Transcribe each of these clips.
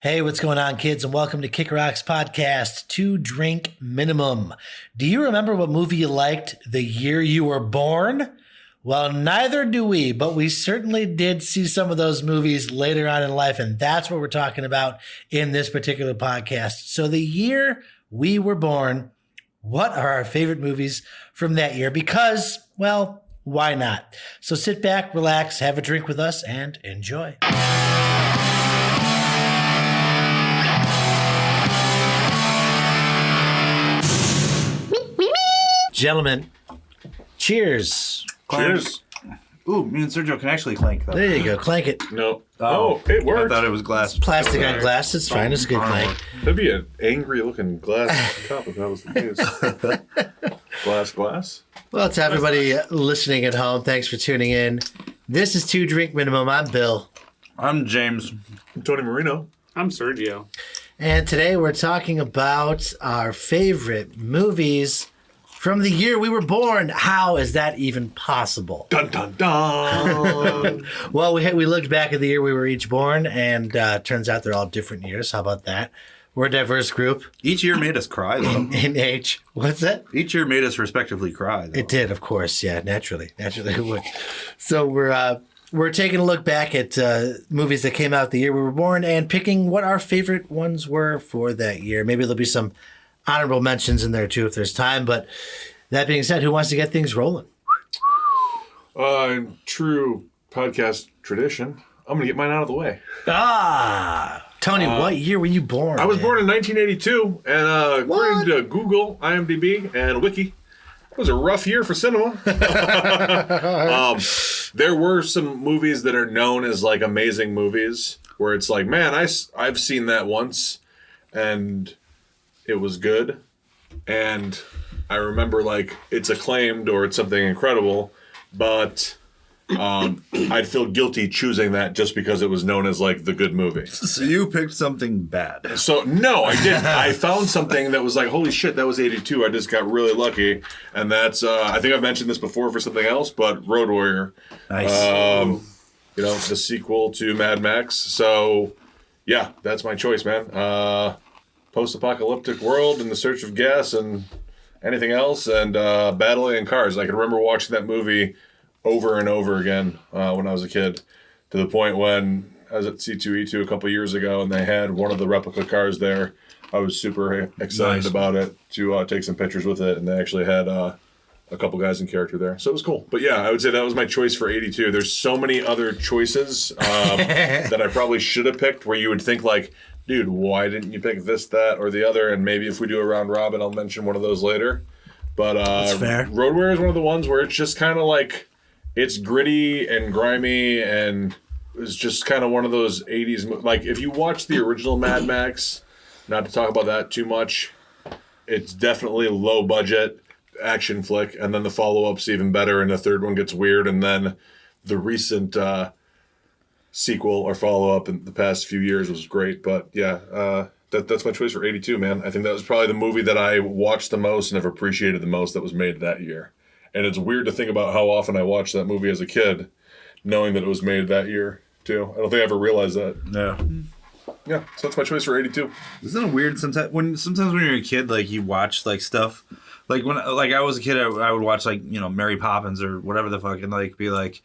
Hey, what's going on, kids? And welcome to Kick Rocks Podcast, 2 Drink Minimum. Do you remember what movie you liked the year you were born? Well, neither do we, but we certainly did see some of those movies later on in life, and that's what we're talking about in this particular podcast. So the year we were born, what are our favorite movies from that year? Because, well, why not? So sit back, relax, have a drink with us, and enjoy. Gentlemen, cheers. Cheers. Ooh, me and Sergio can actually clank, though. There you go. Clank it. No. Oh, it I worked. thought it was glass. Plastic on glass. It's fine. It's a good clank. That'd be an angry looking glass cup if that was the case. Glass. Well, to everybody listening at home, thanks for tuning in. This is 2 Drink Minimum. I'm Bill. I'm James. I'm Tony Marino. I'm Sergio. And today we're talking about our favorite movies from the year we were born. How is that even possible? Dun dun dun. Well, we looked back at the year we were each born, and turns out they're all different years. How about that? We're a diverse group Each year made us cry, though. in age. What's that? Each year made us respectively cry, though. It did, of course. Yeah, naturally it would. So we're taking a look back at movies that came out the year we were born and picking what our favorite ones were for that year. Maybe there'll be some honorable mentions in there too if there's time. But that being said, who wants to get things rolling? True podcast tradition. I'm going to get mine out of the way. Tony, what year were you born? I was man? born in 1982, and according to Google, IMDb, and Wiki, it was a rough year for cinema. There were some movies that are known as like amazing movies where it's like, man, I've seen that once, and it was good, and I remember like it's acclaimed or it's something incredible, but I'd feel guilty choosing that just because it was known as like the good movie. So you picked something bad. So no, I didn't. I found something that was like, holy shit, that was 82. I just got really lucky, and that's I think I've mentioned this before for something else, but Road Warrior. Nice. The sequel to Mad Max. So yeah, that's my choice, man. Post-apocalyptic world in the search of gas and anything else, and battling in cars. I can remember watching that movie over and over again when I was a kid, to the point when I was at C2E2 a couple years ago and they had one of the replica cars there. I was super excited about it to take some pictures with it, and they actually had a couple guys in character there. So it was cool. But yeah, I would say that was my choice for 82. There's so many other choices that I probably should have picked where you would think like, dude, why didn't you pick this, that, or the other? And maybe if we do a round robin, I'll mention one of those later. But That's fair. Road Warrior is one of the ones where it's just kind of like, it's gritty and grimy, and it's just kind of one of those 80s. Like, if you watch the original Mad Max, not to talk about that too much, it's definitely low budget action flick, and then the follow-up's even better, and the third one gets weird, and then the recent sequel or follow-up in the past few years was great. But yeah, that's my choice for 82, man. I think that was probably the movie that I watched the most and have appreciated the most that was made that year. And it's weird to think about how often I watched that movie as a kid, knowing that it was made that year, too. I don't think I ever realized that. Yeah. Yeah, so that's my choice for 82. Isn't it weird sometimes when you're a kid, like you watch like stuff, like when like I was a kid, I would watch like, you know, Mary Poppins or whatever the fuck, and like be like,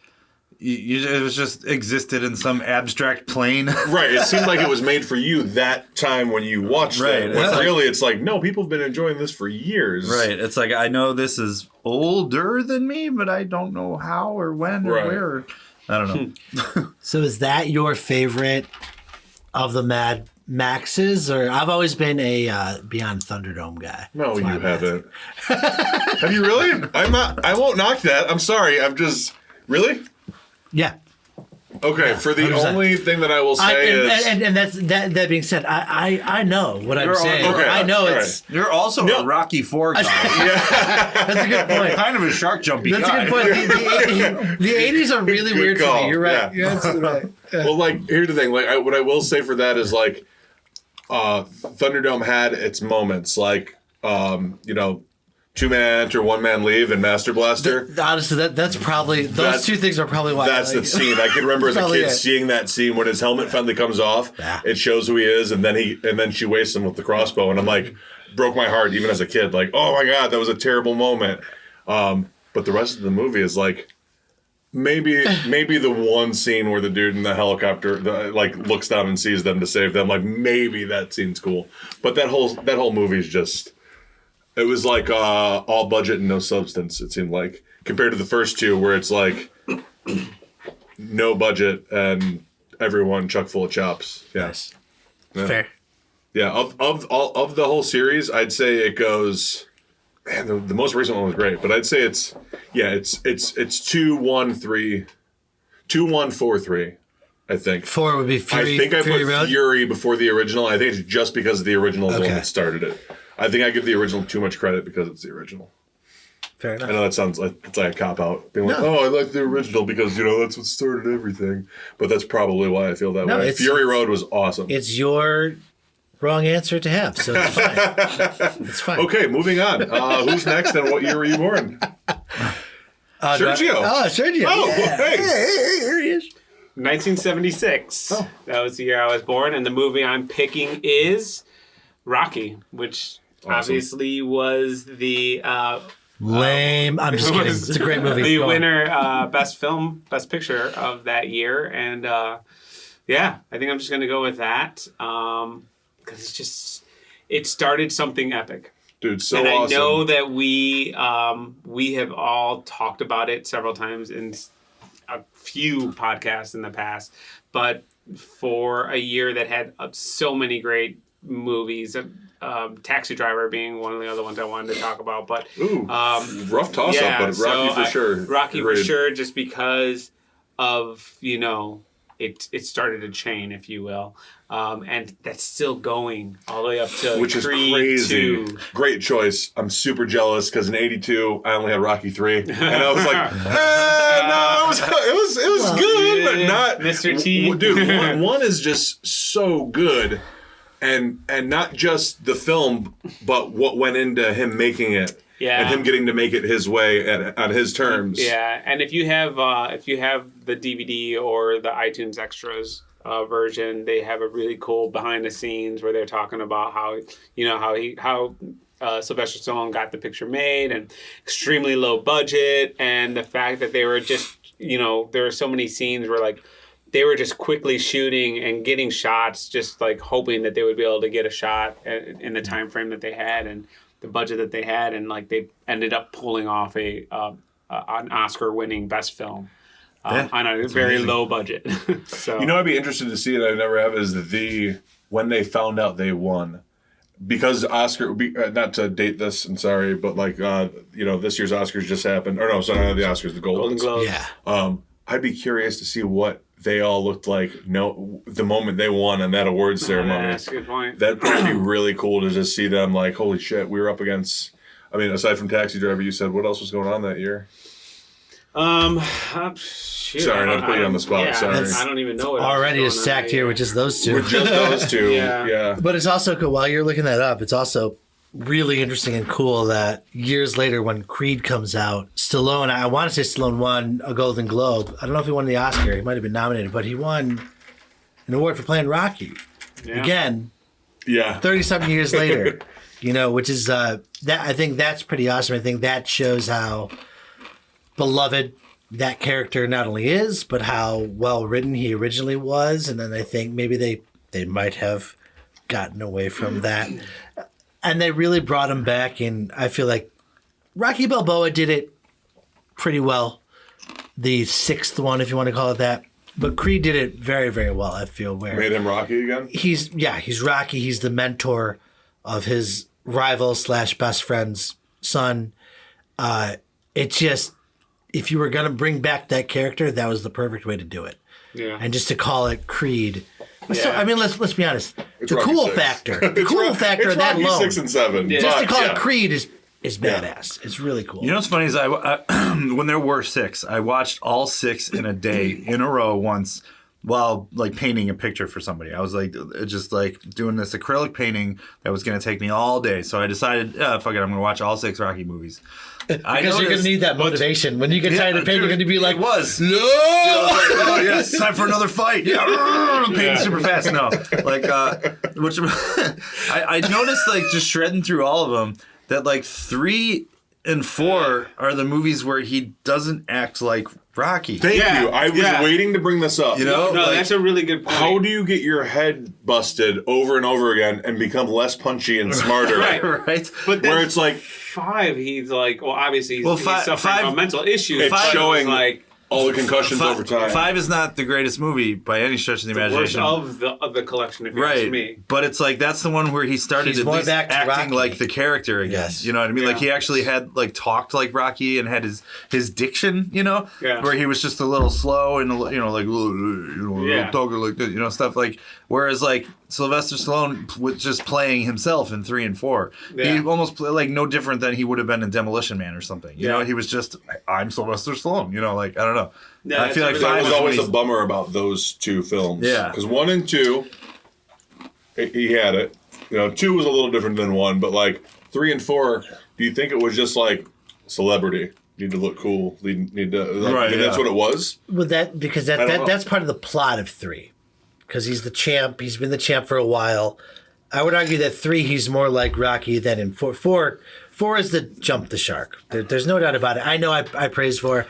it was just existed in some abstract plane. Right, it seemed like it was made for you that time when you watched it. When really it's like, no, people have been enjoying this for years. Right, it's like, I know this is older than me, but I don't know how or when or where. I don't know. So is that your favorite of the Mad Maxes? Or I've always been a Beyond Thunderdome guy. No, you haven't. Have you really? I won't knock that. I'm sorry. I'm just... Really? Yeah. Okay, for the 100%. Only thing that I will say is... And that being said, I know what I'm saying. okay, I know all it's... You're also a Rocky IV guy. That's a good point. Kind of a shark jumpy That's guy. a good point. The 80s are really Good weird for call. me. You're right. Yeah. You're absolutely right. Yeah. Well, like, here's the thing. Like, what I will say for that is, like, Thunderdome had its moments. Like, Two Man Enter, One Man Leave, and Master Blaster. Honestly, that's probably those two things are probably why. That's the scene. I can remember as a Probably kid it. seeing that scene when his helmet finally comes off. Yeah. It shows who he is, and then she wastes him with the crossbow, and I'm like, broke my heart even as a kid. Like, oh my god, that was a terrible moment. But the rest of the movie is like maybe the one scene where the dude in the helicopter looks down and sees them to save them. Like maybe that scene's cool, but that whole movie is just. It was like all budget and no substance, it seemed like. Compared to the first two, where it's like no budget and everyone chuck full of chops. Yeah. Nice. Yeah. Fair. Yeah, of the whole series, I'd say it goes. Man, the most recent one was great, but I'd say it's 2, 1, 3, 2, 1, 4, 3. I think 4 would be Fury. I think I Fury put Road? Fury before the original. I think it's just because the original is the one Okay. that started it. I think I give the original too much credit because it's the original. Fair enough. I know that sounds like it's like a cop out, being like, No. "Oh, I like the original because that's what started everything." But that's probably why I feel that No, way. it's- Fury Road was awesome. It's your wrong answer to have, so it's fine. It's fine. Okay, moving on. Who's next, and what year were you born? Sergio. Sergio. Oh, yeah. hey. Hey, here he is. 1976. Oh. That was the year I was born, and the movie I'm picking is Rocky, which obviously was the Lame. I'm just kidding. It's a great movie. the Go on. winner, best picture of that year, and yeah, I think I'm just gonna go with that because it started something epic. Dude, so And awesome. I know that we have all talked about it several times in a few podcasts in the past, but for a year that had so many great movies, Taxi Driver being one of the other ones I wanted to talk about. But Ooh, rough toss up, but Rocky for sure. Rocky for Agreed. sure, just because of it started a chain, if you will, and that's still going all the way up to Which is Creed crazy. 2. Great choice. I'm super jealous because in '82 I only had Rocky 3, and I was like, no, it was good, but not Mr. T. Dude, one is just so good, and not just the film, but what went into him making it. Yeah. And him getting to make it his way on his terms. Yeah, and if you have the DVD or the iTunes extras version, they have a really cool behind the scenes where they're talking about how Sylvester Stallone got the picture made and extremely low budget, and the fact that they were just there were so many scenes where like they were just quickly shooting and getting shots, just like hoping that they would be able to get a shot in the time frame that they had and the budget that they had, and like they ended up pulling off an Oscar-winning best film on a very low budget. So I'd be interested to see it. I never have. Is when they found out they won, because Oscar. Not to date this, and sorry, but like this year's Oscars just happened. Or no, sorry, not the Oscars, the Golden Golden Globes. Yeah. I'd be curious to see what they all looked like. The moment they won on that awards ceremony. That's a good point. That'd probably be really cool to just see them like, holy shit, we were up against. I mean, aside from Taxi Driver, you said what else was going on that year? Shoot, Sorry, not to put you on the spot, Yeah, sorry. I don't even know what else Already was is going on stacked that here year. with just those two. With just those two, Yeah. yeah. But it's also cool. While you're looking that up, it's also really interesting and cool that years later, when Creed comes out, Stallone, I want to say Stallone won a Golden Globe. I don't know if he won the Oscar. He might have been nominated, but he won an award for playing Rocky. Yeah. Again, Yeah. 30-something years later, which is, that I think that's pretty awesome. I think that shows how beloved that character not only is, but how well written he originally was. And then I think maybe they might have gotten away from that. And they really brought him back. And I feel like Rocky Balboa did it pretty well. The sixth one, if you want to call it that. But Creed did it very, very well, I feel. Where Made him Rocky again? he's Rocky. He's the mentor of his rival / best friend's son. It's just, if you were going to bring back that character, that was the perfect way to do it. Yeah. And just to call it Creed. So, Yeah. I mean, let's be honest. It's The Rocky cool 6. factor. The It's cool Ro- factor it's of that Rocky alone. 6 and 7. Yeah. Just to but, call yeah. it Creed is badass. It's really cool. You know what's funny is I when there were 6, I watched all 6 in a day in a row once, while like painting a picture for somebody. I was like just like doing this acrylic painting that was going to take me all day. So I decided, fuck it, I'm going to watch all 6 Rocky movies. Because you're going to need that motivation. When you get tired of painting, you're going to be like, it was. no! Oh, yeah, it's time for another fight. Yeah, I'm painting super fast. No, like, which I noticed, like, just shredding through all of them, that like 3 and 4 are the movies where he doesn't act like Rocky. Thank you. I was waiting to bring this up. You know, No, like, that's a really good point. How do you get your head busted over and over again and become less punchy and smarter? right? But then Where it's like 5, he's like, well, obviously he's, Well, he's five- suffering five- from mental issues. It's 5 is showing like all the concussions over time. 5 is not the greatest movie by any stretch of the worst imagination. of the collection, if you ask Right, me. but it's like that's the one where he started He's at more least back to acting Rocky. like the character again. Yes. You know what I mean? Like Yeah. he actually had like talked like Rocky and had his diction. You know, Yeah. where he was just a little slow and like Yeah. talking like this, stuff like. Whereas like Sylvester Stallone was just playing himself in 3 and 4. Yeah. He almost played like no different than he would have been in Demolition Man or something. You Yeah. know, he was just I'm Sylvester Stallone. You know, like I don't know. Yeah, I feel like that's that 5 was is always when a he's- bummer about those 2 films. Yeah. Because 1 and 2, he had it. 2 was a little different than 1, but like 3 and 4, do you think it was just like celebrity? Need to look cool. Need to. Like, Right, That's yeah. what it was. Well, because I don't know. that's part of the plot of 3. Because he's the champ. He's been the champ for a while. I would argue that 3, he's more like Rocky than in 4. 4 is the jump the shark. There's no doubt about it. I know I praise 4.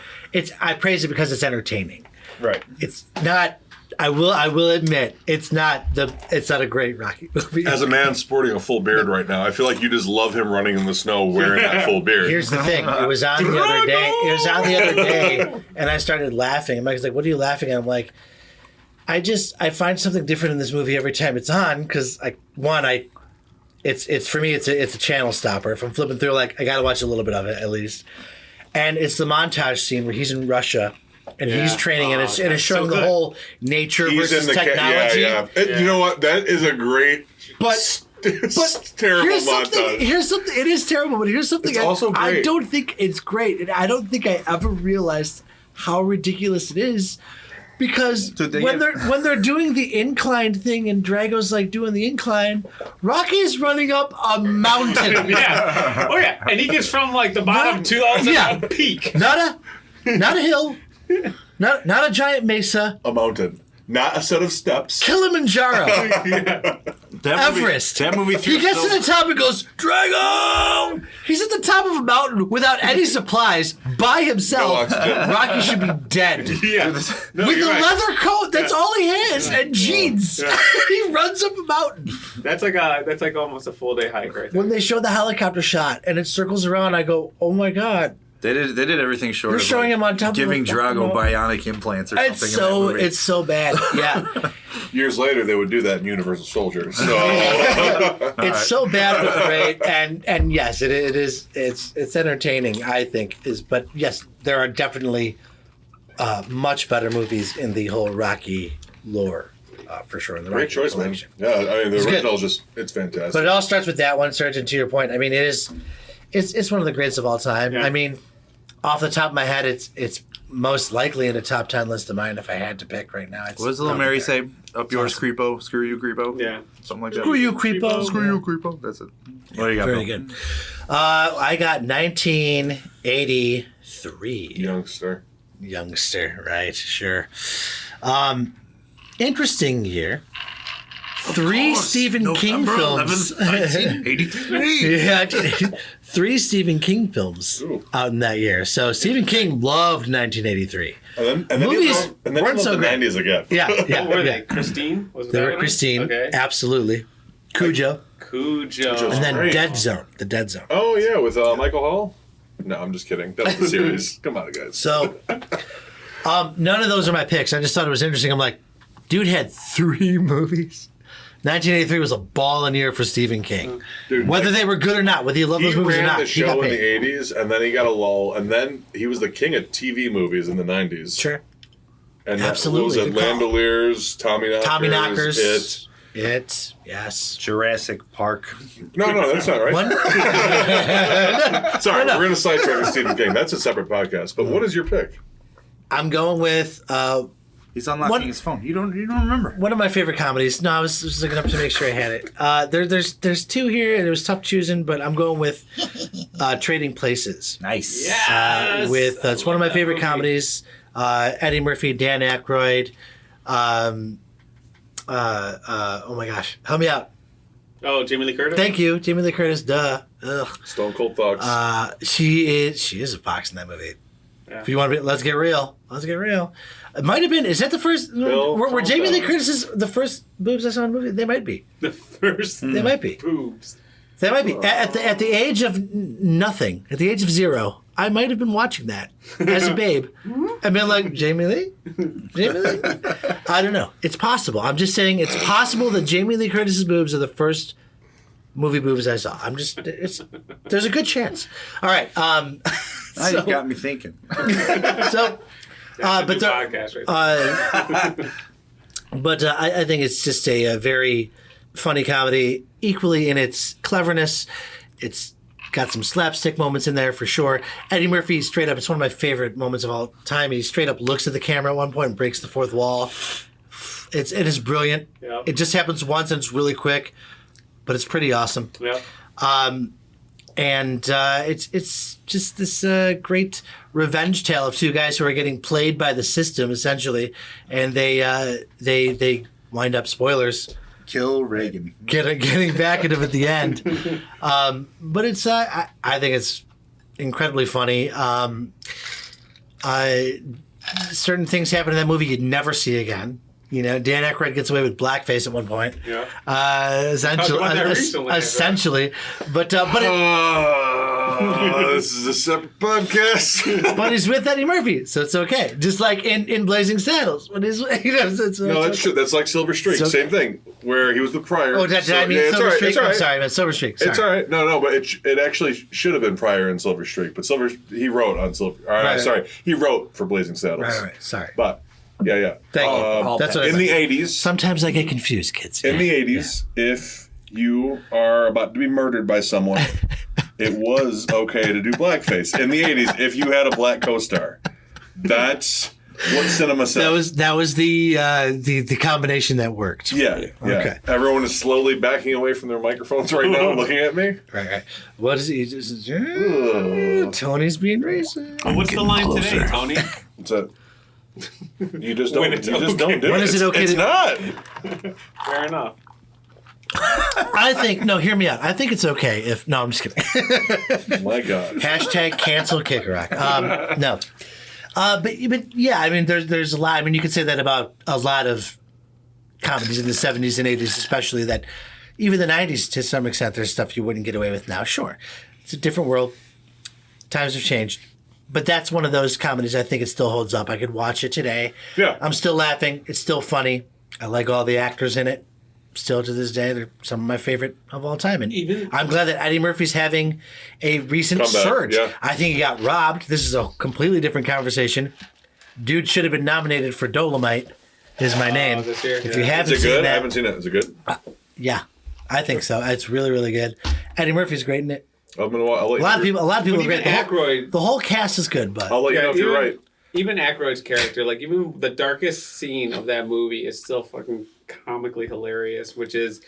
I praise it because it's entertaining. right. It's not. I will admit it's not a great Rocky movie. As a man sporting a full beard right now, I feel like you just love him running in the snow wearing that full beard. Here's the thing. It was on the other day. And I started laughing. And Mike's like, "What are you laughing at?" I'm like, I find something different in this movie every time it's on because it's for me it's a channel stopper. If I'm flipping through, like I got to watch a little bit of it at least. And it's the montage scene where he's in Russia and he's training, and it's showing the whole nature versus technology. Yeah. You know what? That is a great. But terrible here's something. montage. Here's something. It is terrible, but here's something. It's also I great. don't think it's great, and I don't think I ever realized how ridiculous it is. Because when they're doing the incline thing and Drago's like doing the incline, Rocky's running up a mountain. Yeah. Oh yeah. And he gets from like the bottom to the peak. Not a hill, not a giant mesa. A mountain, not a set of steps. Kilimanjaro. Everest. That movie. He gets to the top and goes, Drago! He's at the top of a mountain without any supplies by himself. No oxygen. Rocky should be dead. Yeah. No, With you're a right. leather coat, that's all he has, and jeans. He runs up a mountain. That's like almost a full day hike right there. When they show the helicopter shot and it circles around, I go, "Oh my god!" They did everything short You're of showing like, him on top of giving a fucking Drago mountain. bionic implants or something. It's so bad. Yeah, Years later, they would do that in Universal Soldier. So it's so bad but great, and yes, it is. It's entertaining. I think but yes, there are definitely much better movies in the whole Rocky lore. For sure, in the great Rocky choice, man. collection. Yeah, I mean the It's good. original it's fantastic. But it all starts with that one, Surgeon. To your point, I mean, it's one of the greatest of all time. Yeah. I mean, off the top of my head, it's most likely in a top 10 list of mine if I had to pick right now. What does Little Mary say? Up yours, creepo. Screw you, creepo. Yeah. Something like that. Screw you, creepo. Screw you, creepo. That's it. What do you got? Very Bill? good. I got 1983. Youngster, right? Sure. Interesting year. 3 Stephen King November films. 11th, 1983. Yeah, 3 Stephen King films Ooh. out in that year. So Stephen King loved 1983. and then Movies and weren't so the great. 90s again. Yeah, yeah, What were yeah. they? Christine? Was They that were one? Christine, Okay. absolutely. Cujo, Cujo. and then Great. Dead Zone. The Dead Zone. Oh yeah, with Michael Hall. No, I'm just kidding. That was the series. Come on, guys. So, none of those are my picks. I just thought it was interesting. I'm like, dude had 3 movies. 1983 was a ballin' year for Stephen King. Dude, Whether they were good or not, whether you love he those movies or ran not, the he got show in paid. the 80s, and then he got a lull, and then he was the king of TV movies in the 90s. Sure. And Absolutely, That was good it call. Landoliers, Tommy Knockers. Tommy Knockers. It. Yes. Jurassic Park. No, that's not right. One, Sorry, we're going to sidetrack with Stephen King. That's a separate podcast. But what is your pick? I'm going with He's unlocking What- his phone. You don't remember. One of my favorite comedies. No, I was just looking up to make sure I had it. There's two here, and it was tough choosing, but I'm going with Trading Places. Nice. Yes! It's one of my favorite comedies. Eddie Murphy, Dan Aykroyd. Oh my gosh, help me out. Oh, Jamie Lee Curtis. Thank you, Jamie Lee Curtis. Duh. Ugh. Stone Cold Fox. She is a fox in that movie. Yeah. If you want to be, let's get real. Let's get real. It might have been. Is that the first? Bill, Were calm Jamie Lee down. Curtis's the first boobs I saw in the movie? They might be. The first They might be. boobs. They might be. At the age of nothing, at the age of 0, I might have been watching that as a babe and been like, Jamie Lee? Jamie Lee? I don't know. It's possible. I'm just saying it's possible that Jamie Lee Curtis's boobs are the first movie boobs I saw. There's a good chance. All right. Now you got me thinking. So, but Good there, podcast right there. But I think it's just a very funny comedy, equally in its cleverness. It's got some slapstick moments in there for sure. Eddie Murphy, straight up, it's one of my favorite moments of all time. He straight up looks at the camera at one point and breaks the fourth wall. It is brilliant. Yep. It just happens once and it's really quick, but it's pretty awesome. Yep. And it's just this great revenge tale of two guys who are getting played by the system essentially, and they wind up, spoilers, Kill Reagan. getting back at him at the end. But it's I think it's incredibly funny. Certain things happen in that movie you'd never see again. You know, Dan Aykroyd gets away with blackface at one point. Yeah. Essentially, Talked about that recently, essentially, but it, This is a separate podcast. but he's with Eddie Murphy, so it's okay. Just like in Blazing Saddles, when he's No, that's true. That's like Silver Streak. So- Same thing. Where he was the Pryor. Oh, did I mean it's Silver all right, Streak? it's all I'm right. sorry, I meant Silver Streak. Sorry. It's all right. No, but it actually should have been Pryor and Silver Streak. But he wrote on Silver. All right, Right. sorry. He wrote for Blazing Saddles. Right. Sorry. But yeah. Thank you. That's what I in the meant. 80s. Sometimes I get confused, kids. In the 80s, if you are about to be murdered by someone, it was okay to do blackface. In the 80s, if you had a black co-star, that's what cinema said. That was the combination that worked. Yeah. Okay. Everyone is slowly backing away from their microphones right now, looking at me. Right. What is he? Tony's being racist. What's the line today, Tony? What's that? You just don't. When You it's just okay. don't do When it. is it okay It's to- not. Fair enough. I think no. Hear me out. I think it's okay if no. I'm just kidding. My God. Hashtag cancel Kick Rock. No. But yeah, I mean, there's a lot. I mean, you could say that about a lot of comedies in the 70s and 80s, especially that even the 90s to some extent, there's stuff you wouldn't get away with now. Sure. It's a different world. Times have changed. But that's one of those comedies I think it still holds up. I could watch it today. Yeah. I'm still laughing. It's still funny. I like all the actors in it. Still to this day, they're some of my favorite of all time. And I'm glad that Eddie Murphy's having a recent Comeback, surge. yeah. I think he got robbed. This is a completely different conversation. Dude should have been nominated for Dolomite. Is my name. this year, If yeah. you Is haven't it seen good? I that, haven't seen it. Is it good? yeah, I think so. It's really, really good. Eddie Murphy's great in it. I'll let A lot of you. people are Even great. Aykroyd- The whole cast is good, but I'll let you know if you're right. Even Aykroyd's character, like even the darkest scene of that movie is still fucking comically hilarious, which is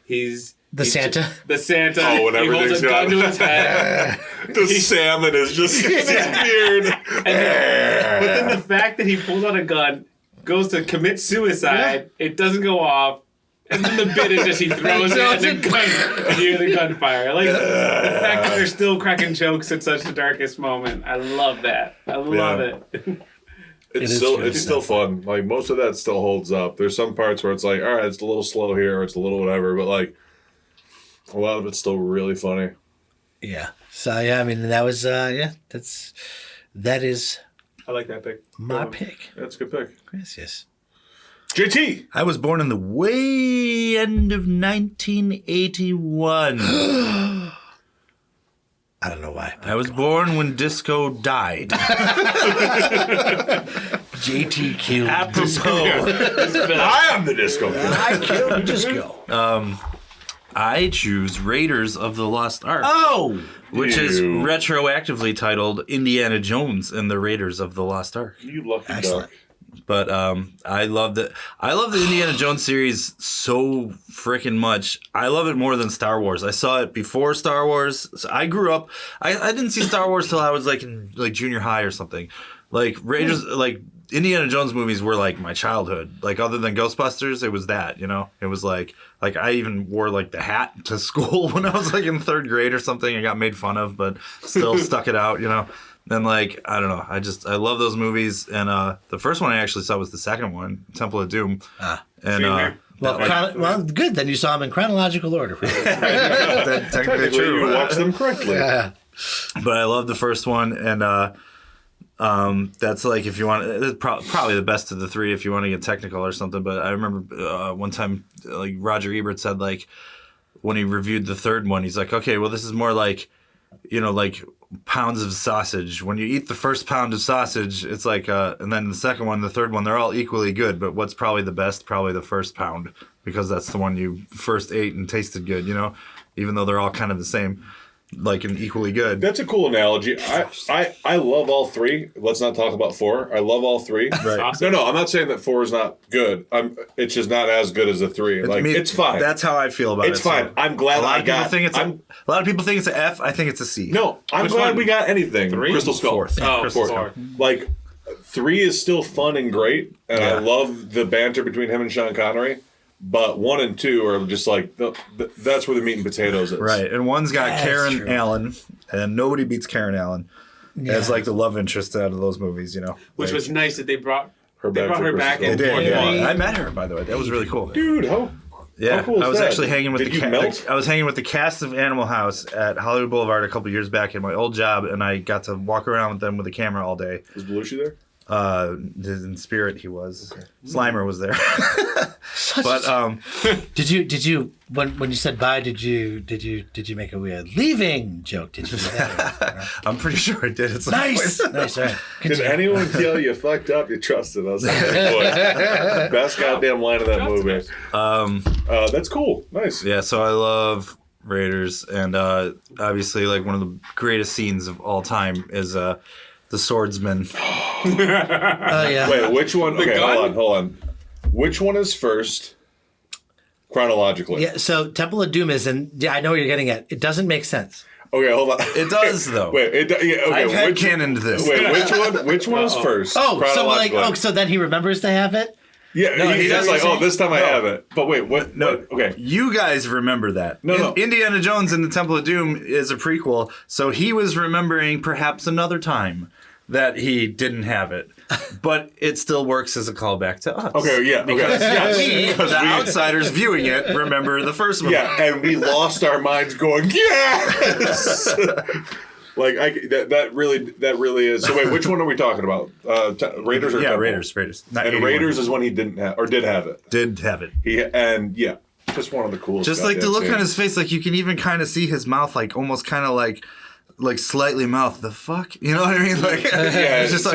he's Santa. The Santa. Oh, when he holds everything's a gun gone. to his head. The salmon is just his beard. But then the fact that he pulls out a gun, goes to commit suicide, it doesn't go off. And then the bit is just he throws it and the gun, you hear the gunfire. Like the fact that they're still cracking jokes at such the darkest moment. I love that. I love Yeah. it. It's still fun. Like most of that still holds up. There's some parts where it's like, all right, it's a little slow here, or it's a little whatever, but like a lot of it's still really funny. yeah. So yeah, I mean that was that is I like that pick. my pick. That's a good pick. Gracias. JT. I was born in the way end of 1981. I don't know why. I was born when disco died. JT killed. Apropos, I am the disco king. I killed Disco. I choose Raiders of the Lost Ark, Oh, which is Ew. retroactively titled Indiana Jones and the Raiders of the Lost Ark. You lucky excellent. duck. But I love the Indiana Jones series so freaking much. I love it more than Star Wars. I saw it before Star Wars. So I grew up. I didn't see Star Wars till I was like in like junior high or something. Like Raiders, like Indiana Jones movies were like my childhood. Like other than Ghostbusters, it was that. You know, it was like I even wore like the hat to school when I was like in 3rd grade or something. I got made fun of, but still stuck it out. You know. And like I don't know, I love those movies. And the first one I actually saw was the second one, Temple of Doom. And well, good. Then you saw them in chronological order. that technically Technically, true. you watch them correctly. Yeah. But I love the first one, and that's like if you want, it's probably the best of the 3 if you want to get technical or something. But I remember one time, like Roger Ebert said, like when he reviewed the 3rd one, he's like, okay, well this is more like, you know, like pounds of sausage. When you eat the first pound of sausage, it's like and then the second one, the 3rd one, they're all equally good, but what's probably the best? Probably the first pound, because that's the one you first ate and tasted good, you know, even though they're all kind of the same, like and equally good. That's a cool analogy. I love all 3. Let's not talk about 4. I love all 3. Right. No, I'm not saying that 4 is not good. It's just not as good as the 3. Like it's fine. That's how I feel about it. It's fine. So I'm glad a lot I of people got. think it's a lot of people think it's an F. I think it's a C. No, I'm Which glad one? we got anything. 3? Crystal Skull. 4th. Oh, Crystal 4. Skull. Like 3 is still fun and great, and I Yeah. love the banter between him and Sean Connery. But 1 and 2 are just like that's where the meat and potatoes is. Right, and one's got That's Karen true. Allen, and nobody beats Karen Allen as like the love interest out of those movies, you know. Which Like, was nice that they brought Her They brought for her Crystal back Skull. in. They did, Yeah. yeah. I met her, by the way. That was really cool. Dude, how Yeah, cool is I was that? actually hanging with Did you melt? I was hanging with the cast of Animal House at Hollywood Boulevard a couple years back in my old job, and I got to walk around with them with a camera all day. was Belushi there? In spirit, he was. Slimer was there, but Did you when you said bye? Did you make a weird leaving joke? Did you do that? I'm pretty sure I did. It's Nice. All right. Did anyone tell you fucked up? You trusted us. Best goddamn line of that movie. That's cool. Nice. Yeah, so I love Raiders, and obviously, like one of the greatest scenes of all time is the swordsman. Oh yeah. Wait, which one? Okay, gun? hold on. Which one is first chronologically? Yeah. So Temple of Doom is, and yeah, I know what you're getting at. It doesn't make sense. Okay, hold on. It does though. Wait, okay, I've had which, canoned this. wait, which one is first? Oh, so like, chronologically? so then he remembers to have it. Yeah, No, he's he just doesn't like, say- this time I no. have it. But wait, what? No. what- okay. You guys remember that. No. Indiana Jones and the Temple of Doom is a prequel, so he was remembering perhaps another time that he didn't have it. But it still works as a callback to us. Okay, yeah, okay. Yes, We, because the outsiders viewing it, remember the first one. yeah, and we lost our minds going, yes! Like, that really is. So wait, which one are we talking about? Raiders or Yeah, Temple? Raiders. Not And 81. Raiders is when he didn't have, or did have it. did have it. Yeah, just one of the coolest. Just like the goddamn look on scenes. his face, like you can even kind of see his mouth, like almost kind of like slightly mouth. The fuck, you know what I mean? Like Yeah, he's just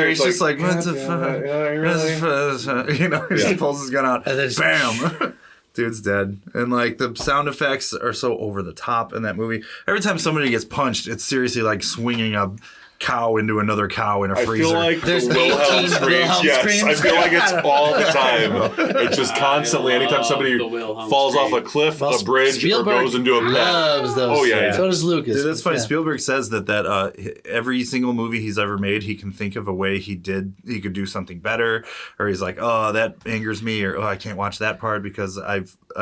like what the fuck? really? You know, he just pulls his gun out, And then bam, dude's dead. And like the sound effects are so over the top in that movie. Every time somebody gets punched, it's seriously like swinging a cow into another cow in a I freezer. feel like There's the Wilhelm 18 screams. Wilhelm Yes, screams. I feel like it's all the time. It's just constantly. Anytime love somebody the Wilhelm falls off scream. a cliff, Well, a bridge, Spielberg or goes into a pit. loves those. Oh, yeah. So does Lucas. Dude, that's funny. Yeah. Spielberg says that every single movie he's ever made, he can think of a way he could do something better, or he's like, oh, that angers me, or oh, I can't watch that part because I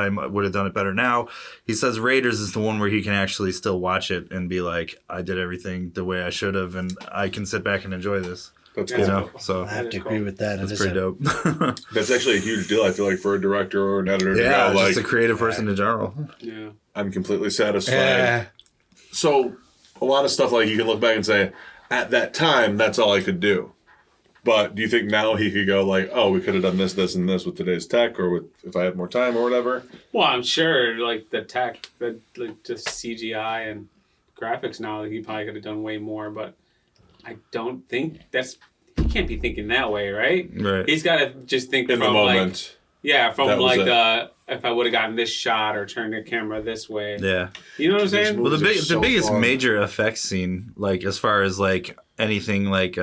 would have done it better now. He says Raiders is the one where he can actually still watch it and be like, I did everything the way I should have, and I can sit back and enjoy this. That's You cool. know, so I have to agree with that. that's It is pretty a- dope. That's actually a huge deal. I feel like for a director or an editor Yeah, to go, like, just a creative person in general. Yeah. I'm completely satisfied. Yeah. So a lot of stuff like you can look back and say, at that time, that's all I could do. But do you think now he could go like, oh, we could have done this, this, and this with today's tech, or with if I had more time or whatever? Well, I'm sure like the tech, like just CGI and graphics now, he probably could have done way more. But I don't think he can't be thinking that way, right? Right. He's got to just think In from the like moment. from That was like it. if I would have gotten this shot or turned the camera this way. Yeah. You know what I'm saying? Well, Movies are the so biggest fun. major effects scene, like as far as like anything like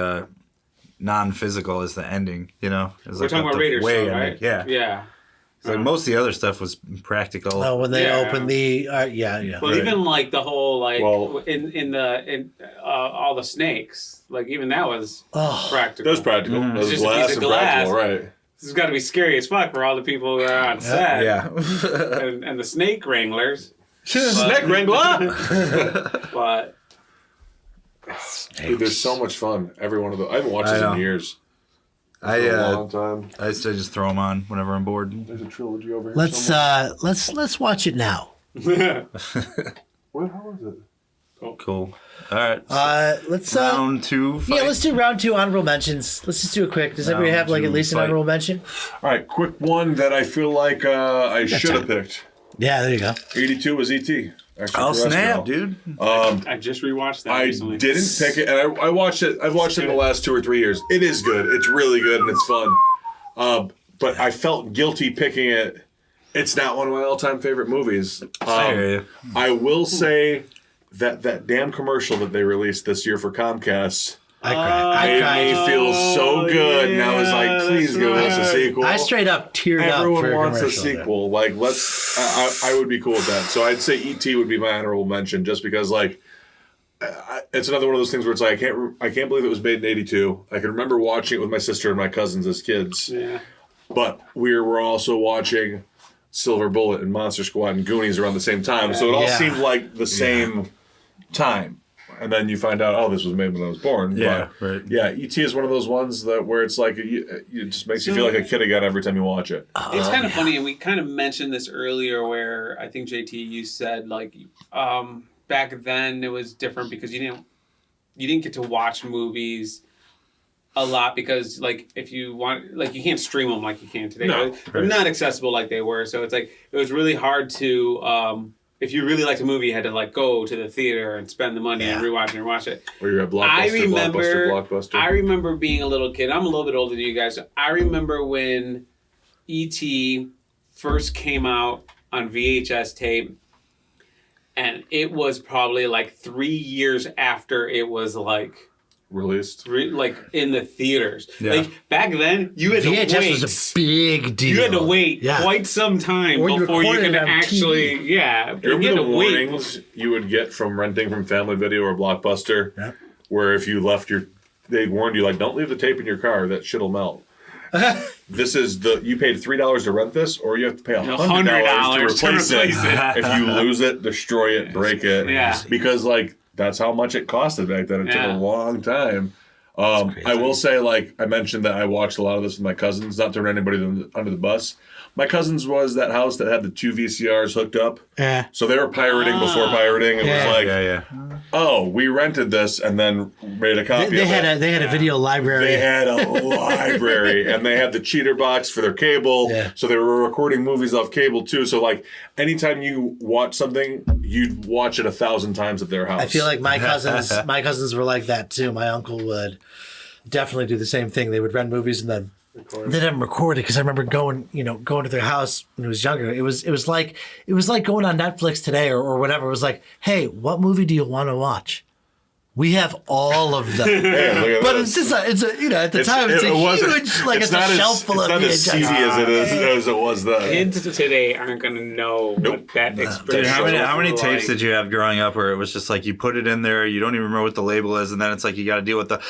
non-physical as the ending. You know, it's We're talking about Raiders, show, right? Yeah. Yeah. It's like most of the other stuff was practical. Oh, when they Yeah. open the yeah. Well, even like the whole like Well- in all the snakes, like even that was Oh, practical. That was practical. That was just a piece glass of and glass. practical, right? This has got to be scary as fuck for all the people who are on set. Yeah. And the snake wranglers. Snake wrangler. But Dude, they're so much fun. Every one of them. I haven't watched I this know. in years. I For a long time. I used to just throw them on whenever I'm bored. There's a trilogy over here. let's somewhere. let's watch it now. Where the hell is it? Cool. All right. Let's Round 2. Fight. yeah, let's do round 2 honorable mentions. Let's just do it quick. Does everybody Round have like at 2 least an fight. honorable mention? All right, quick one that I feel like I should have picked. Yeah, there you go. 82 was E.T. Oh snap, dude! I just rewatched that I recently. didn't pick it, and I watched it. I've watched it in the last 2 or 3 years. It is good. It's really good, and it's fun. But I felt guilty picking it. It's not one of my all-time favorite movies. I hear you. I will say that damn commercial that they released this year for Comcast I cried. made me feel so good, and I was like, please give us a sequel. I straight up teared up. Everyone for wants a commercial there. sequel. Like, let's. I would be cool with that. So I'd say E.T. would be my honorable mention, just because like it's another one of those things where it's like I can't believe it was made in '82. I can remember watching it with my sister and my cousins as kids, Yeah. but we were also watching Silver Bullet and Monster Squad and Goonies around the same time. So it all Yeah. seemed like the same time. And then you find out, oh, this was made when I was born. Yeah, But, right. yeah, E.T. is one of those ones that where it's like it just makes you feel like a kid again every time you watch it. It's kind of funny, and we kind of mentioned this earlier, where I think JT, you said like back then it was different because you didn't get to watch movies a lot because like if you want like you can't stream them like you can today. No, They're not accessible like they were, so it's like it was really hard to. If you really liked a movie, you had to like go to the theater and spend the money and rewatch it and watch it. Or you're a blockbuster, I remember, blockbuster. I remember being a little kid. I'm a little bit older than you guys. So I remember when E.T. first came out on VHS tape, and it was probably like 3 years after it was like released. like in the theaters. Yeah. Like back then, you had to VHS wait. was a big deal. You had to wait Yeah. quite some time Or you before you recorded could it on actually, TV. yeah. You Remember had the to wait. warnings you would get from renting from Family Video or Blockbuster, Yeah. where if you left they warned you like, don't leave the tape in your car, that shit'll melt. This is you paid $3 to rent this, or you have to pay $100 to replace it. If you lose it, destroy it, break it. Yeah. Because like that's how much it costed back then. It took Yeah. a long time. I will say, like I mentioned, that I watched a lot of this with my cousins. Not to run anybody under the bus. My cousins was that house that had the 2 VCRs hooked up. Yeah. So they were pirating before pirating. It Yeah. was like, Yeah. oh, we rented this and then made a copy They of it. had a video library. They had a library, and they had the cheater box for their cable. Yeah. So they were recording movies off cable too. So like, anytime you watch something, you'd watch it 1,000 times at their house. I feel like my cousins were like that too. My uncle would definitely do the same thing. They would rent movies and then they didn't record it because I remember going to their house when I was younger. It was like going on Netflix today or whatever. It was like, hey, what movie do you want to watch? We have all of them. Hey, look at But this. it's at the time it's a huge like it's a shelf full of not as seedy VHS. as it was then. Kids today aren't going to know what that experience Dude, how many was tapes like. did you have growing up where it was just like you put it in there, you don't even remember what the label is, and then it's like you got to deal with the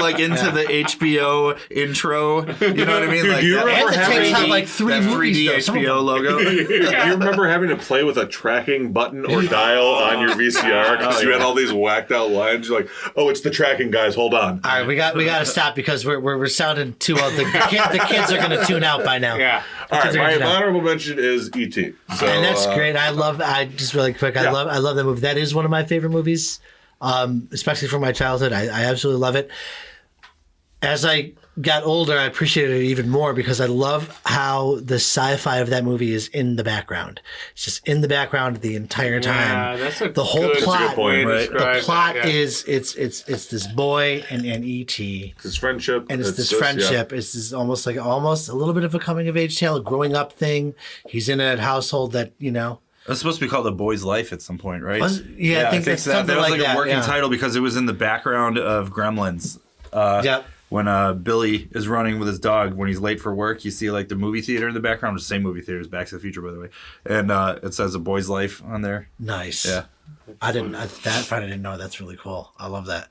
like into the HBO intro. You know what I mean? Like do you that- remember And the tapes had like three that movies 3D though. Some of HBO them. logo? Do you remember having to play with a tracking button or dial on your VCR because you had all these whacked out lines? You're like, oh, it's the tracking, guys. Hold on. All right, we got to stop because we're sounding too old. The kids are going to tune out by now. Yeah. All right, Kids are gonna my tune out. honorable mention is E.T. So, And that's great. I just really quick. Yeah. I love that movie. That is one of my favorite movies, especially from my childhood. I absolutely love it. As I got older, I appreciated it even more because I love how the sci-fi of that movie is in the background. It's just in the background the entire time. Yeah, that's a the whole good plot. way to right? describe The plot that, yeah. is it's this boy and E.T. It's friendship. And it's this just- friendship. It's this almost a little bit of a coming of age tale, a growing up thing. He's in a household that, It was supposed to be called A Boy's Life at some point, right? Yeah, I think that's something that was like like a that, working yeah. title because it was in the background of Gremlins. Yep. When Billy is running with his dog when he's late for work, you see like the movie theater in the background. The same movie theater as Back to the Future, by the way, and it says A Boy's Life on there. Nice. Yeah. That part I didn't know. That's really cool. I love that.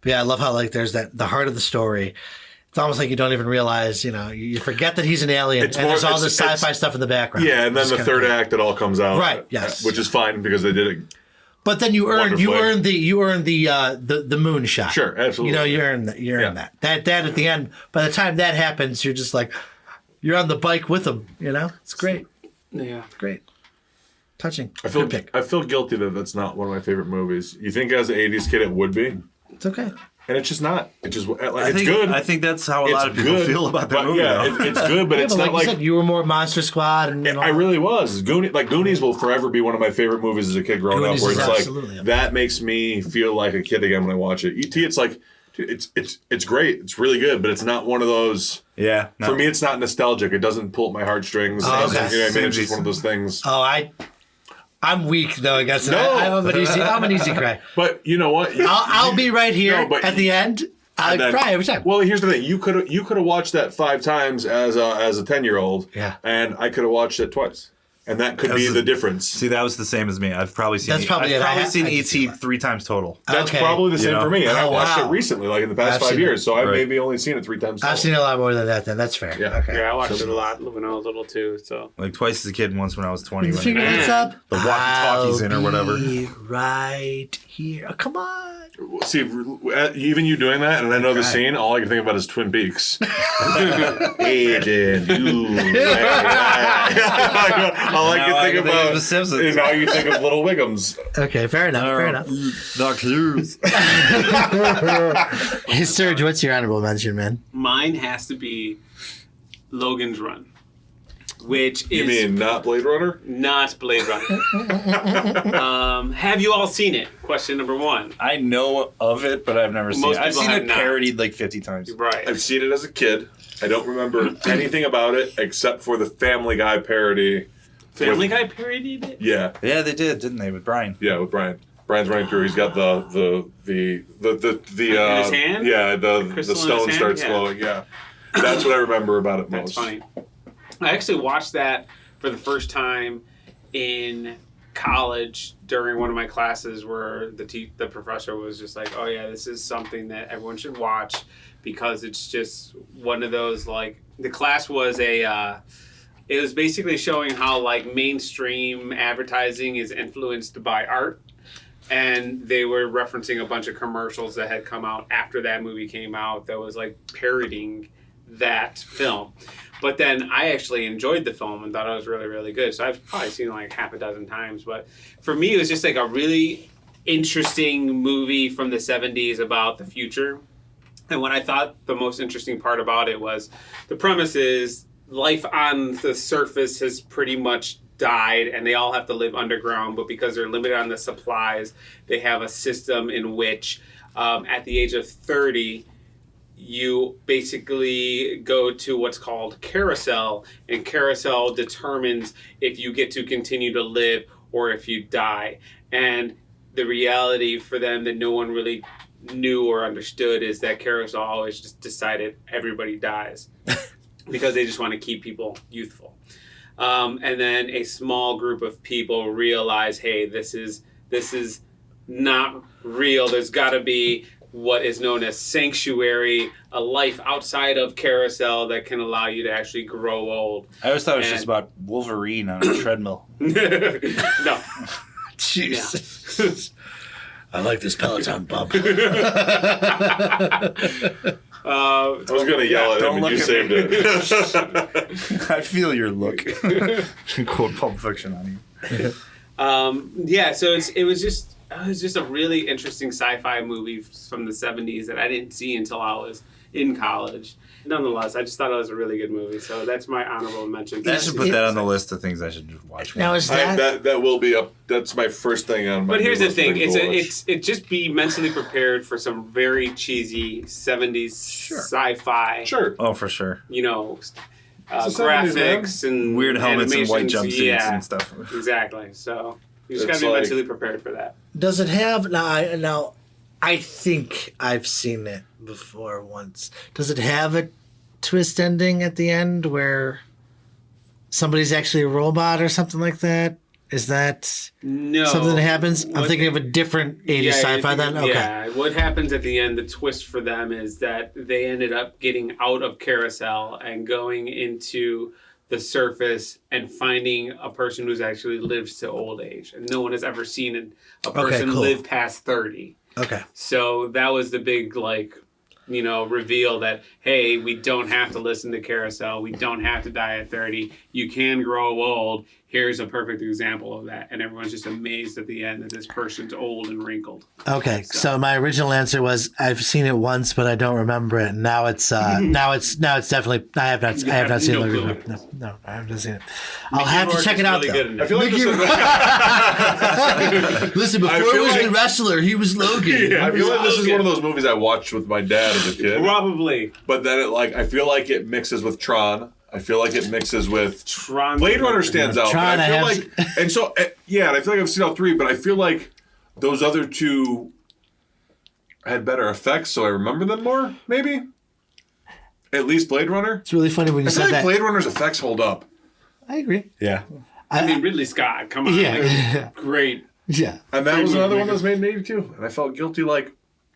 But yeah, I love how like there's the heart of the story. It's almost like you don't even realize, you forget that he's an alien, It's and more- there's all it's- this sci-fi stuff in the background. Yeah, and then It's the kinda third cool. act, it all comes out. Right, yes. Which is fine because they did it. But then you earn Wonderfully. the moon shot. Sure, absolutely. You earn that. You earn Yeah. that. That at the end. By the time that happens, you're just like, you're on the bike with him. It's great. Yeah. It's great. Touching. I feel Good pick. I feel guilty that that's not one of my favorite movies. You think as an '80s kid it would be, It's okay. and it's just not. It just like I it's think, good. I think that's how a lot of It's people good, feel about that but movie. Yeah, though. it's good, but Yeah, it's but not like like you said, you were more Monster Squad, and I really was. Goonies will forever be one of my favorite movies as a kid growing Goonies up. Where is it's absolutely like up that makes me feel like a kid again when I watch it. E.T. It's like, dude, it's great. It's really good, but it's not one of those. Yeah. No. For me, it's not nostalgic. It doesn't pull at my heartstrings. Oh, It doesn't- okay. You know what I mean? It's just one of those things. Oh, I'm weak though. I guess No. I'm an easy cry. But you know what? I'll be right here No, but- at the end. I And then- cry every time. Well, here's the thing: you could have watched that 5 times as a 10-year-old, Yeah. and I could have watched it twice, and that could be That's the difference. See, that was the same as me. I've probably seen. That's probably it. I've probably I seen can see E.T. that. 3 times total. That's Okay. probably the same know? for me, and I Oh, watched wow. it recently, like in the past I've 5 seen years. So I've Right. maybe only seen it 3 times. I've total. seen a lot more than that. Then that's fair. Yeah. Okay. Yeah, I watched it a lot when I was little too. So Like twice as a kid, and once when I was 20. Put the When fingertips up. the walkie-talkies in or whatever. I'll be right here. Oh, come on. See, even you doing that, and I know the scene. All I can think about is Twin Peaks. Aiden, you. All I Now can I think can think about of The Simpsons. is now you think of Little Wiggums. Okay, fair enough. Fair enough. Dr. Hughes. Hey, Serge, what's your honorable mention, man? mine has to be Logan's Run, which You is mean not Blade Runner? not Blade Runner. Have you all seen it? Question number 1. I know of it, but I've never seen Most it. I've people seen have it not. parodied like 50 times. Right. I've seen it as a kid. I don't remember anything about it except for the Family Guy parody. Family Guy parodied it. Yeah, Yeah, they did, didn't they, with Brian? yeah, with Brian. Brian's running through. He's got the in his hand? Yeah, the Crystal in stone his starts hand? Yeah. glowing. Yeah, that's what I remember about it That's most. funny. I actually watched that for the first time in college during one of my classes where the professor was just like, "Oh yeah, this is something that everyone should watch because it's just one of those like." The class was it was basically showing how like mainstream advertising is influenced by art. And they were referencing a bunch of commercials that had come out after that movie came out that was like parodying that film. But then I actually enjoyed the film and thought it was really, really good. So I've probably seen it like half a dozen times. But for me, it was just like a really interesting movie from the 70s about the future. And what I thought the most interesting part about it was the premise is life on the surface has pretty much died and they all have to live underground, but because they're limited on the supplies, they have a system in which at the age of 30, you basically go to what's called carousel, and carousel determines if you get to continue to live or if you die. And the reality for them that no one really knew or understood is that carousel always just decided everybody dies because they just want to keep people youthful. And then a small group of people realize, hey, this is not real. There's got to be what is known as sanctuary, a life outside of carousel that can allow you to actually grow old. I always thought it was And- just about Wolverine on a treadmill. No. Jesus. I like this Peloton bump. I was going to yell at don't him, and look you at saved me. it. I feel your look. Quote Pulp Fiction on you. So it was just a really interesting sci-fi movie from the 70s that I didn't see until I was in college. Nonetheless, I just thought it was a really good movie. So that's my honorable mention. I should put that on the list of things I should just watch. Now is that, That will be up. That's my first thing on my. But here's new the list thing: to watch. it just be mentally prepared for some very cheesy '70s sci-fi. Sure. Oh, for sure. You know, It's the 70s, man. graphics and Weird helmets and white animations. jumpsuits and stuff. Exactly. So you just got It's to be like- mentally prepared for that. Does it have now? I think I've seen it before once. Does it have a twist ending at the end where somebody's actually a robot or something like that? Is that No. something that happens? I'm What- thinking of a different 80s sci-fi then? Okay. Yeah. What happens at the end, the twist for them is that they ended up getting out of Carousel and going into the surface and finding a person who's actually lived to old age. And no one has ever seen a person cool. live past 30. Okay. So that was the big, reveal that, hey, we don't have to listen to Carousel. We don't have to die at 30. You can grow old. Here's a perfect example of that. And everyone's just amazed at the end that this person's old and wrinkled. Okay. So my original answer was I've seen it once, but I don't remember it. Now it's now it's definitely I have not seen no Logan. clue. No, I haven't seen it. I'll have to check it out. Really Though. good in I it. feel like this is, Listen, before I he feel was like- the wrestler, he was Logan. I feel like this is Logan. one of those movies I watched with my dad as a kid. Probably. But then I feel like it mixes with Tron. I feel like it mixes with Tron. Blade Runner stands out. Tron, but I feel I like, have- and so yeah, and I feel like I've seen all three, but I feel like those other two had better effects, so I remember them more. Maybe, at least Blade Runner. It's really funny when you I feel said like that. Blade Runner's effects hold up. I agree. Yeah. I mean, Ridley Scott. Come on. Yeah. Great. Yeah. And that was Great another movie. one that was made in '82, and I felt guilty.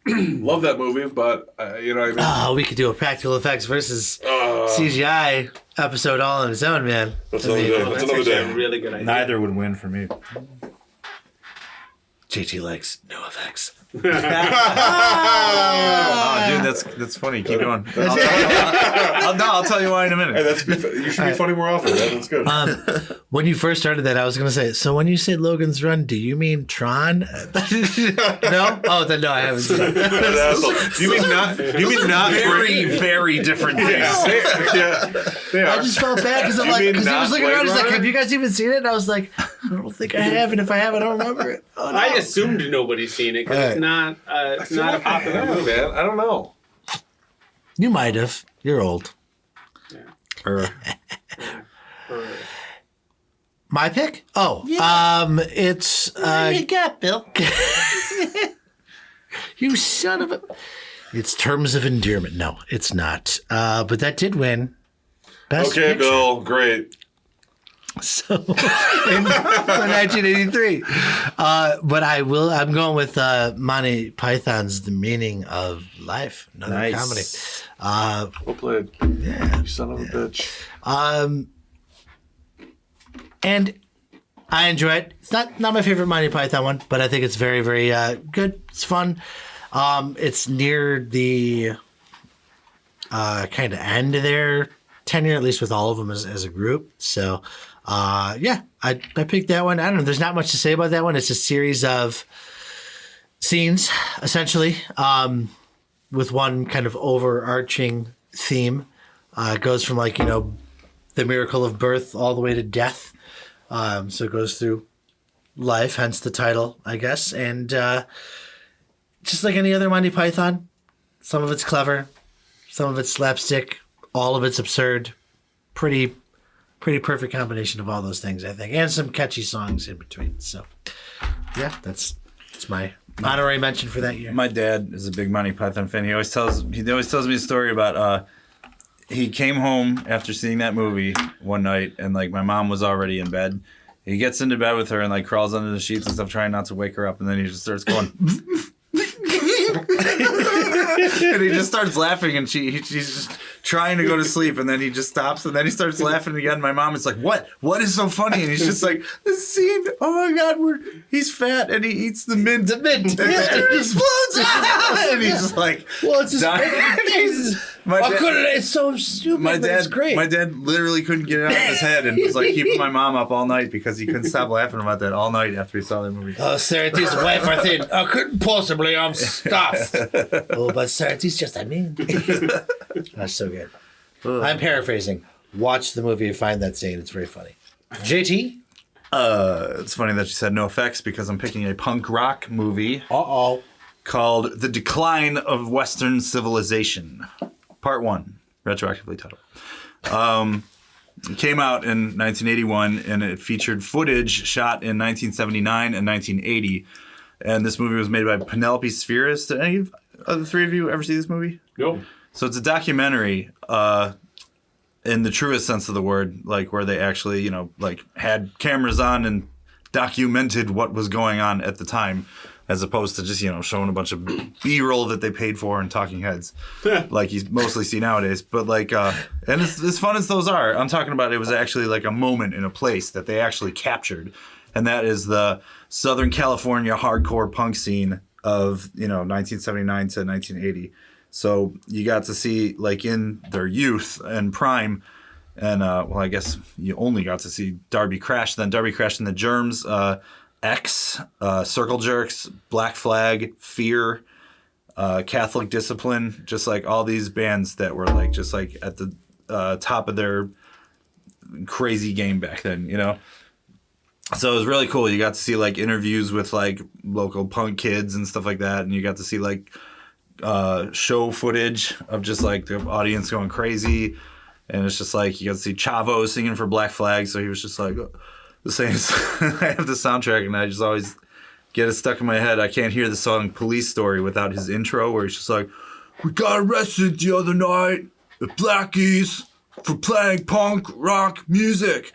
Love that movie, but you know what I mean. Oh, we could do a practical effects versus CGI episode all on its own, man. That's I another mean, day. That's That's another actually day. a really good idea. Neither would win for me. JT likes no effects. Oh, dude, that's funny. Keep going. I'll tell you why in a minute. Hey, you should be funny more often. Man. That's good. When you first started that, I was going to say, so when you say Logan's Run, do you mean Tron? No? Oh, then no, I haven't seen it. An asshole. You mean not? You mean not? Very, very different things. Yeah, they are. I just felt bad because You mean he not was looking Blade around. He's like, Runner? "Have you guys even seen it?" And I was like, "I don't think I have, and if I have, I don't remember it." Oh, no. I assumed nobody's seen it because All right. it's not. It's not a popular Yeah, movie. man. I don't know. You might have. You're old. My pick? Oh, it's you got Bill. You son of a. It's Terms of Endearment. No, it's not. But that did win. Best Okay, Picture. Bill. Great. So for 1983. But I'm going with Monty Python's The Meaning of Life. Another Nice. comedy. Well played. Yeah. You son of a bitch. And I enjoy it. It's not my favorite Monty Python one, but I think it's very, very good. It's fun. It's near the kind of end of their tenure, at least with all of them as a group. So, yeah, I picked that one. I don't know. There's not much to say about that one. It's a series of scenes, essentially, with one kind of overarching theme. It goes from the miracle of birth all the way to death. So it goes through life, hence the title, I guess. And just like any other Monty Python, some of it's clever, some of it's slapstick, all of it's absurd. Pretty perfect combination of all those things, I think, and some catchy songs in between. So, yeah, that's my honorary mention for that year. My dad is a big Monty Python fan. He always tells me a story about he came home after seeing that movie one night and my mom was already in bed. He gets into bed with her and crawls under the sheets and stuff, trying not to wake her up, and then he just starts going and he just starts laughing, and she's just trying to go to sleep, and then he just stops, and then he starts laughing again. My mom is like, what is so funny? And he's just like, this scene, oh my god, he's fat and he eats the mint and it explodes and he's just like, Well, it's just dying. it's so stupid. My but dad, it's great. my dad literally couldn't get it out of his head and was keeping my mom up all night because he couldn't stop laughing about that all night after he saw that movie. Oh, Sarah's wife, I think. I couldn't possibly. I'm stuffed. Oh, but Sarah's just That's so good. I'm paraphrasing. Watch the movie and find that scene. It's very funny. JT? It's funny that you said no effects because I'm picking a punk rock movie Uh-oh. called The Decline of Western Civilization, Part 1, retroactively titled. It came out in 1981, and it featured footage shot in 1979 and 1980. And this movie was made by Penelope Spheris. Did any of the three of you ever see this movie? Nope. So it's a documentary, in the truest sense of the word, like where they actually, like had cameras on and documented what was going on at the time, as opposed to just, showing a bunch of B-roll that they paid for and talking heads, like you mostly see nowadays. But like, and as fun as those are, I'm talking about it was actually like a moment in a place that they actually captured, and that is the Southern California hardcore punk scene of 1979 to 1980. So you got to see, like, in their youth and prime, and I guess you only got to see Darby Crash, then Darby Crash and the Germs, X, Circle Jerks, Black Flag, Fear, Catholic Discipline, just like all these bands that were like just like at the top of their crazy game back then, So it was really cool. You got to see like interviews with like local punk kids and stuff like that, and you got to see like show footage of just like the audience going crazy, and it's just like you got to see Chavo singing for Black Flag, so he was just like the same. I have the soundtrack and I just always get it stuck in my head. I can't hear the song Police Story without his intro where he's just like, we got arrested the other night at Blackie's for playing punk rock music.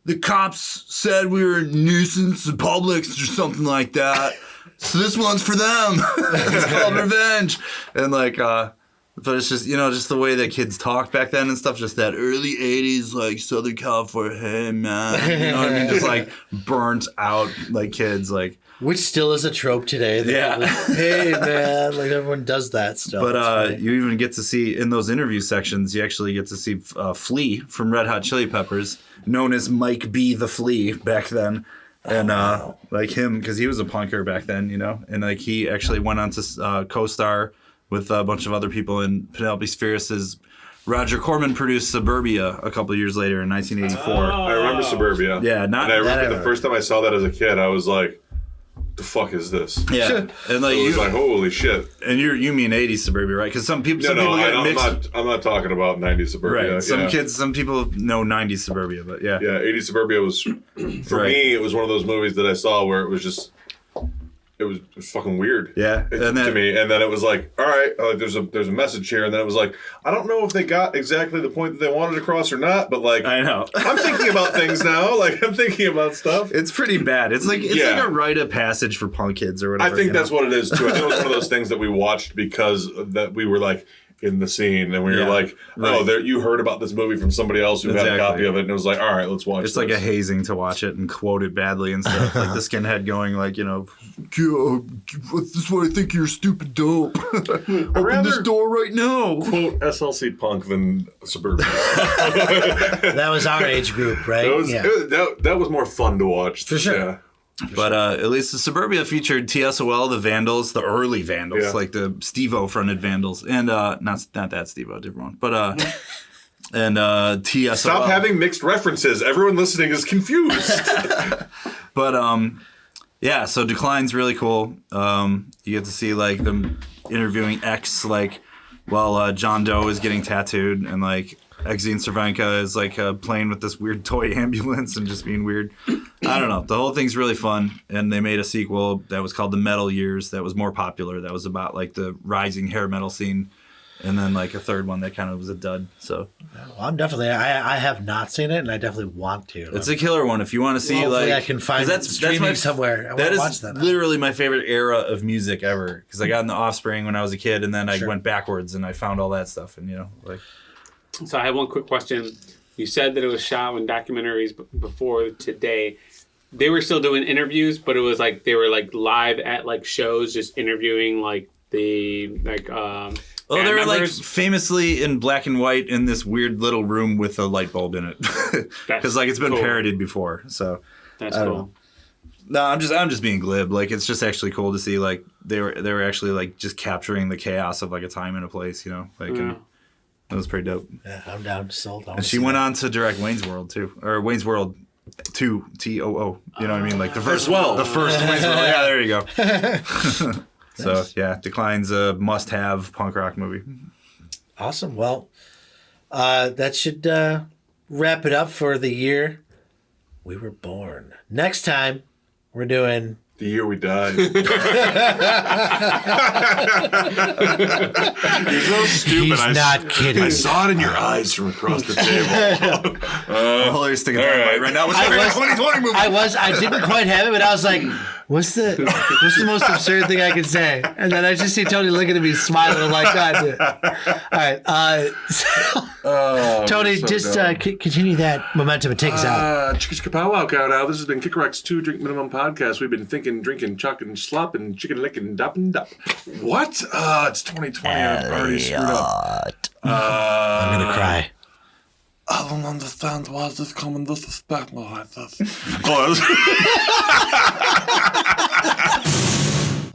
The cops said we were a nuisance in Publix or something like that. So this one's for them. It's called Revenge. And like, but it's just, just the way that kids talk back then and stuff, just that early 80s, like Southern California, hey man. You know what I mean? Just like burnt out like kids, like. Which still is a trope today. Yeah. Like, hey man, like everyone does that stuff. But you even get to see in those interview sections, you actually get to see Flea from Red Hot Chili Peppers, known as Mike B. the Flea back then. And like him, because he was a punker back then, and like he actually went on to co-star with a bunch of other people in Penelope Spheris' Roger Corman produced Suburbia a couple of years later in 1984. I remember Suburbia. Yeah, And I remember the first time I saw that as a kid, I was like, the fuck is this? Yeah, and like it was like, holy shit. And you mean 80s Suburbia, right? Because some people get mixed. I'm not talking about 90s Suburbia. Right. Some people know 90s Suburbia, but yeah. Yeah, 80s Suburbia was, for me, it was one of those movies that I saw where it was just, it was fucking weird. Yeah, to me. And then it was like, all right, there's a message here. And then it was like, I don't know if they got exactly the point that they wanted across or not, but like, I know. I'm thinking about things now. Like, I'm thinking about stuff. It's pretty bad. It's like a rite of passage for punk kids or whatever. I think that's what it is too. I think it was one of those things that we watched because that we were like in the scene and we were like, you heard about this movie from somebody else who had a copy of it, and it was like, all right, let's watch. It's like a hazing to watch it and quote it badly and stuff. Like the skinhead going like, this is what I think you're stupid dope. Open this door right now. Quote SLC Punk than Suburbia. That was our age group, right? That was more fun to watch. For sure. Yeah. But at least the Suburbia featured TSOL, the Vandals, the early Vandals, like the Steve-O fronted Vandals, and not that Steve-O, different one, but and TSOL. Stop having mixed references. Everyone listening is confused. But yeah, so Decline's really cool. You get to see like them interviewing X, like while John Doe is getting tattooed, and like Exene Cervenka is like playing with this weird toy ambulance and just being weird. I don't know. The whole thing's really fun. And they made a sequel that was called The Metal Years that was more popular. That was about like the rising hair metal scene. And then like a third one that kind of was a dud. So I'm definitely, I have not seen it and I definitely want to. It's a killer one. If you want to see hopefully like. I can find it streaming somewhere. I want to watch that. Literally my favorite era of music ever. Because I got in the Offspring when I was a kid and then I went backwards and I found all that stuff. And like. So I have one quick question. You said that it was shot when documentaries before today. They were still doing interviews, but it was like they were like live at like shows, just interviewing like the like. They were like famously in black and white in this weird little room with a light bulb in it, because like it's been parodied before. So that's cool. No, I'm just being glib. Like it's just actually cool to see like they were actually like just capturing the chaos of like a time and a place. And that was pretty dope. Yeah, I'm down. Sold. And she went on to direct Wayne's World too, or Wayne's World 2, TOO. You know what I mean? Like the first Wayne's World. Yeah, there you go. So yeah, Decline's a must-have punk rock movie. Awesome. Well, that should wrap it up for the year we were born. Next time, we're doing The year we died. You're so stupid. He's not kidding. I saw it in your eyes from across the table. Hilarious sticking all dynamite right. right now. What's your favorite 2020 movie? I didn't quite have it, but I was like, what's the most absurd thing I can say? And then I just see Tony looking at me smiling. I'm like, God, dude. All right. Tony, so just dumb. continue that momentum and take us out. Chicka chicka pow wow cow now. This has been Kick Rock's 2 Drink Minimum podcast. We've been thinking, drinking, chucking, slopping, chicken licking, dopping, dup. What? It's 2020. I've already screwed up. I'm going to cry. I don't understand why this common disrespect me like this.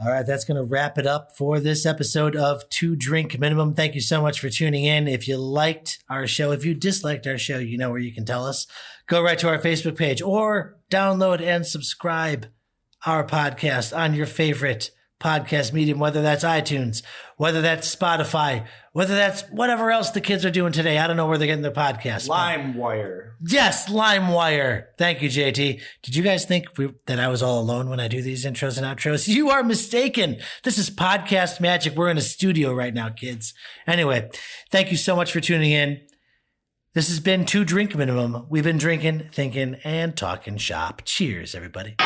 All right, that's going to wrap it up for this episode of 2 Drink Minimum. Thank you so much for tuning in. If you liked our show, if you disliked our show, you know where you can tell us. Go right to our Facebook page or download and subscribe our podcast on your favorite podcast medium, whether that's iTunes, whether that's Spotify, whether that's whatever else the kids are doing today. I don't know where they're getting their podcasts. LimeWire. Yes, LimeWire. Thank you, JT. Did you guys think that I was all alone when I do these intros and outros? You are mistaken. This is podcast magic. We're in a studio right now, kids. Anyway, thank you so much for tuning in. This has been 2 Drink Minimum. We've been drinking, thinking, and talking shop. Cheers, everybody.